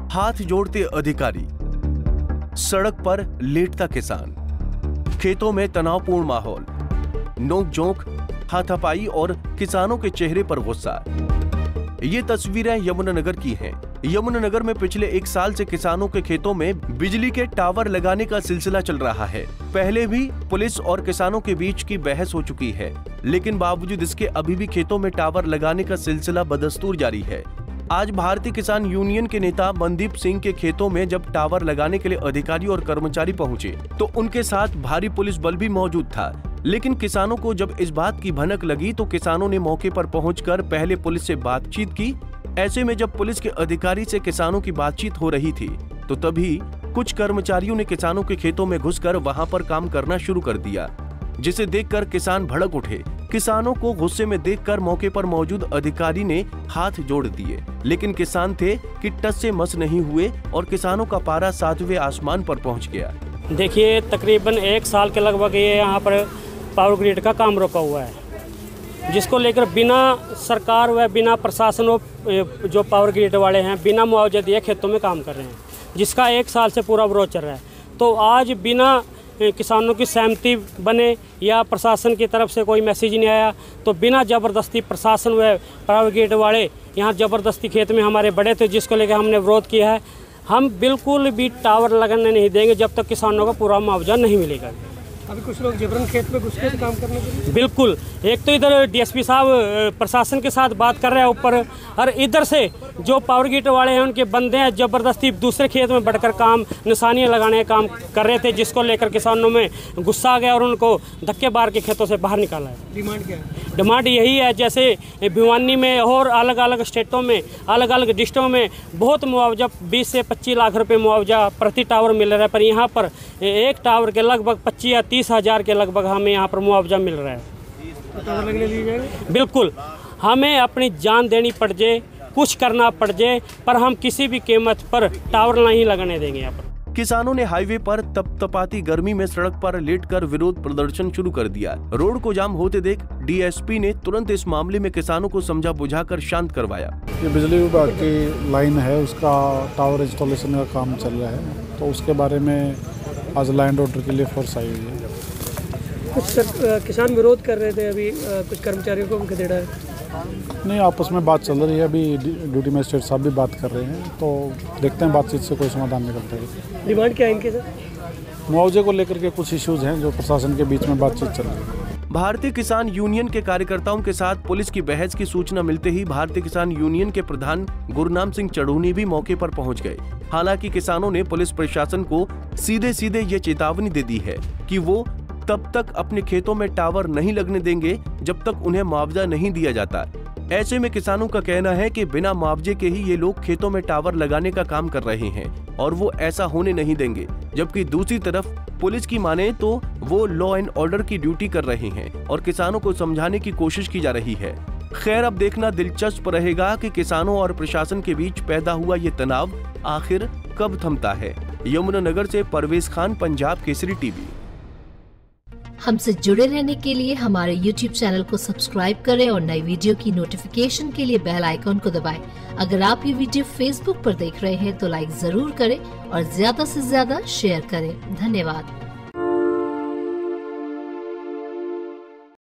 हाथ जोड़ते अधिकारी, सड़क पर लेटता किसान, खेतों में तनावपूर्ण माहौल, नोक-झोंक, हाथापाई और किसानों के चेहरे पर गुस्सा। ये तस्वीरें यमुनानगर की हैं। यमुनानगर में पिछले 1 साल से किसानों के खेतों में बिजली के टावर लगाने का सिलसिला चल रहा है। पहले भी पुलिस और किसानों के बीच की बहस हो चुकी है, लेकिन बावजूद इसके अभी भी खेतों में टावर लगाने का सिलसिला बदस्तूर जारी है। आज भारतीय किसान यूनियन के नेता मनदीप सिंह के खेतों में जब टावर लगाने के लिए अधिकारी और कर्मचारी पहुंचे, तो उनके साथ भारी पुलिस बल भी मौजूद था। लेकिन किसानों को जब इस बात की भनक लगी तो किसानों ने मौके पर पहुंचकर पहले पुलिस से बातचीत की। ऐसे में जब पुलिस के अधिकारी से किसानों की बातचीत हो रही थी, तो तभी कुछ कर्मचारियों ने किसानों के खेतों में घुसकर वहां पर काम करना शुरू कर दिया, जिसे देखकर किसान भड़क उठे। किसानों को गुस्से में देखकर मौके पर मौजूद अधिकारी ने हाथ जोड़ दिए, लेकिन किसान थे कि टस से मस नहीं हुए और किसानों का पारा 7वें आसमान पर पहुंच गया। देखिए, तकरीबन 1 साल के लगभग ये यहाँ पर पावर ग्रिड का काम रोका हुआ है, जिसको लेकर बिना सरकार व बिना प्रशासन व जो पावर ग्रिड वाले हैं बिना मुआवजा दिए खेतों में काम कर रहे हैं, जिसका 1 साल से पूरा विरोध चल रहा है। तो आज बिना किसानों की सहमति बने या प्रशासन की तरफ से कोई मैसेज नहीं आया, तो बिना ज़बरदस्ती प्रशासन व पावर ग्रिड वाले यहाँ ज़बरदस्ती खेत में हमारे बड़े थे, जिसको लेकर हमने विरोध किया है। हम बिल्कुल भी टावर लगाने नहीं देंगे जब तक किसानों का पूरा मुआवजा नहीं मिलेगा। अभी कुछ लोग जबरन खेत में घुस के काम करने के लिए, बिल्कुल, एक तो इधर डीएसपी साहब प्रशासन के साथ बात कर रहे हैं ऊपर, और इधर से जो पावर ग्रिड वाले हैं उनके बंदे हैं जबरदस्ती दूसरे खेत में बढ़कर काम निशानियां लगाने का काम कर रहे थे, जिसको लेकर किसानों में गुस्सा आ गया और उनको धक्के मार के खेतों से बाहर निकाला है। डिमांड क्या है? डिमांड यही है, जैसे भिवानी में और अलग अलग स्टेटों में अलग अलग डिस्ट्रिक्टों में बहुत मुआवजा 20 से 25 लाख रुपए मुआवजा प्रति टावर मिल रहा है, पर यहाँ पर एक टावर के लगभग 25 या 30 हज़ार के लगभग हमें यहाँ पर मुआवजा मिल रहा है। टावर लगने दिए जाएंगे? बिल्कुल, हमें अपनी जान देनी पड़ जाए, कुछ करना पड़ जाए, पर हम किसी भी कीमत पर टावर नहीं लगाने देंगे। यहाँ पर किसानों ने हाईवे पर तपतपाती गर्मी में सड़क पर लेटकर विरोध प्रदर्शन शुरू कर दिया। रोड को जाम होते देख डीएसपी ने तुरंत इस मामले में किसानों को समझा बुझाकर शांत करवाया। ये बिजली विभाग की लाइन है, उसका टावर इंस्टॉलेशन का काम चल रहा है, तो उसके बारे में आज लैंड ऑर्डर के लिए फोर्स आई हुई है। कुछ किसान विरोध कर रहे थे, अभी कुछ कर्मचारियों को खदेड़ा है। नहीं, आपस में बात चल रही है, अभी ड्यूटी मजिस्ट्रेट साहब भी बात कर रहे हैं, तो देखते हैं बातचीत से कोई समाधान निकलता है। डिमांड क्या है इनके सर? मुआवजे को लेकर के कुछ इश्यूज हैं जो प्रशासन के बीच में बातचीत चल रही है। भारतीय किसान यूनियन के कार्यकर्ताओं के साथ पुलिस की बहस की सूचना मिलते ही भारतीय किसान यूनियन के प्रधान गुरनाम सिंह चढ़ूनी भी मौके पर पहुंच गए। हालांकि किसानों ने पुलिस प्रशासन को सीधे सीधे ये चेतावनी दे दी है कि वो तब तक अपने खेतों में टावर नहीं लगने देंगे जब तक उन्हें मुआवजा नहीं दिया जाता। ऐसे में किसानों का कहना है कि बिना मुआवजे के ही ये लोग खेतों में टावर लगाने का काम कर रहे हैं और वो ऐसा होने नहीं देंगे, जबकि दूसरी तरफ पुलिस की माने तो वो लॉ एंड ऑर्डर की ड्यूटी कर रहे हैं और किसानों को समझाने की कोशिश की जा रही है। खैर, अब देखना दिलचस्प रहेगा कि किसानों और प्रशासन के बीच पैदा हुआ ये तनाव आखिर कब थमता है। यमुनानगर से परवेज खान, पंजाब केसरी टीवी। हमसे जुड़े रहने के लिए हमारे YouTube चैनल को सब्सक्राइब करें और नई वीडियो की नोटिफिकेशन के लिए बेल आइकॉन को दबाएं। अगर आप ये वीडियो Facebook पर देख रहे हैं तो लाइक जरूर करें और ज्यादा से ज्यादा शेयर करें। धन्यवाद।